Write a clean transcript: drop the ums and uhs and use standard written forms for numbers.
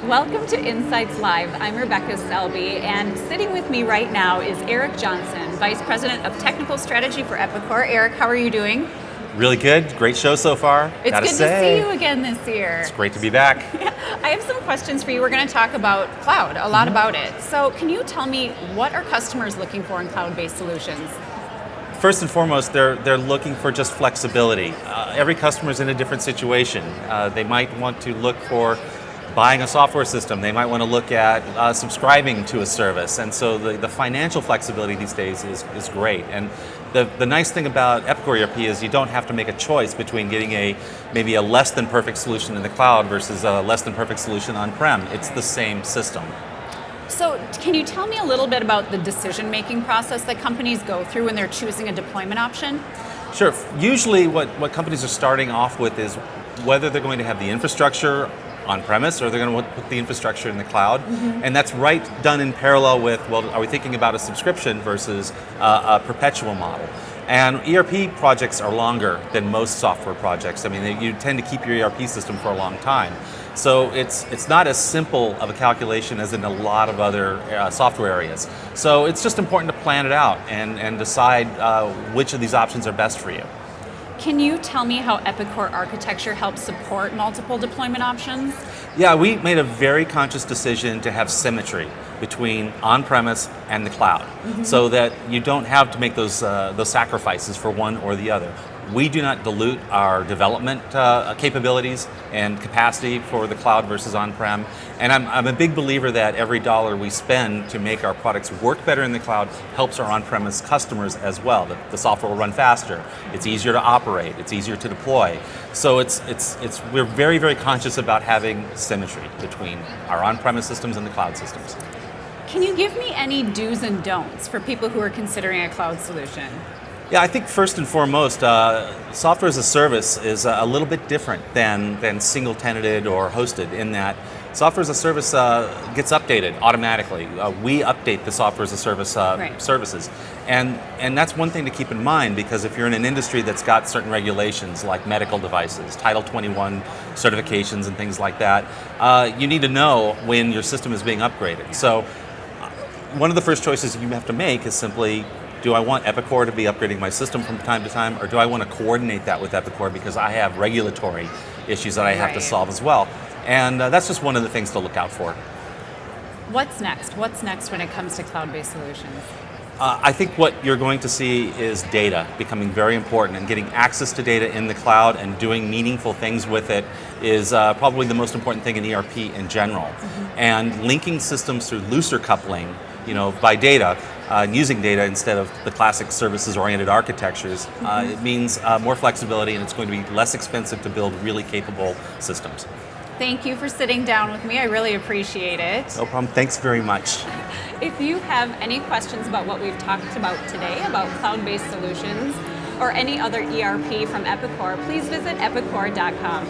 Welcome to Insights Live. I'm Rebecca Selby, and sitting with me right now is Erik Johnson, Vice President of Technical Strategy for Epicor. Erik, how are you doing? Really good. Great show so far. It's Gotta good say. to see you again this year. It's great to be back. I have some questions for you. We're going to talk about cloud, a lot about it. So can you tell me, what are customers looking for in cloud-based solutions? First and foremost, they're looking for just flexibility. Every customer is in a different situation. They might want to look for buying a software system. They might want to look at subscribing to a service. And so the financial flexibility these days is great. And the nice thing about Epicor ERP is you don't have to make a choice between getting maybe a less than perfect solution in the cloud versus a less than perfect solution on-prem. It's the same system. So can you tell me a little bit about the decision-making process that companies go through when they're choosing a deployment option? Sure. Usually what companies are starting off with is whether they're going to have the infrastructure on-premise or they're going to put the infrastructure in the cloud. And that's done in parallel with, well, are we thinking about a subscription versus a perpetual model? And ERP projects are longer than most software projects. I mean, you tend to keep your ERP system for a long time. So it's not as simple of a calculation as in a lot of other software areas. So it's just important to plan it out and decide which of these options are best for you. Can you tell me how Epicor architecture helps support multiple deployment options? Yeah, we made a very conscious decision to have symmetry between on-premise and the cloud, so that you don't have to make those sacrifices for one or the other. We do not dilute our development capabilities and capacity for the cloud versus on-prem. And I'm a big believer that every dollar we spend to make our products work better in the cloud helps our on-premise customers as well. The software will run faster. It's easier to operate. It's easier to deploy. So we're very, very conscious about having symmetry between our on-premise systems and the cloud systems. Can you give me any do's and don'ts for people who are considering a cloud solution? Yeah, I think first and foremost, software as a service is a little bit different than single tenanted or hosted, in that software as a service gets updated automatically. We update the software as a service services. And that's one thing to keep in mind, because if you're in an industry that's got certain regulations like medical devices, Title 21 certifications and things like that, you need to know when your system is being upgraded. So one of the first choices you have to make is simply, do I want Epicor to be upgrading my system from time to time, or do I want to coordinate that with Epicor because I have regulatory issues that I have to solve as well? And that's just one of the things to look out for. What's next? What's next when it comes to cloud-based solutions? I think what you're going to see is data becoming very important, and getting access to data in the cloud and doing meaningful things with it is probably the most important thing in ERP in general. And linking systems through looser coupling, by data, using data instead of the classic services-oriented architectures, it means more flexibility, and it's going to be less expensive to build really capable systems. Thank you for sitting down with me. I really appreciate it. No problem. Thanks very much. If you have any questions about what we've talked about today, about cloud-based solutions, or any other ERP from Epicor, please visit epicor.com.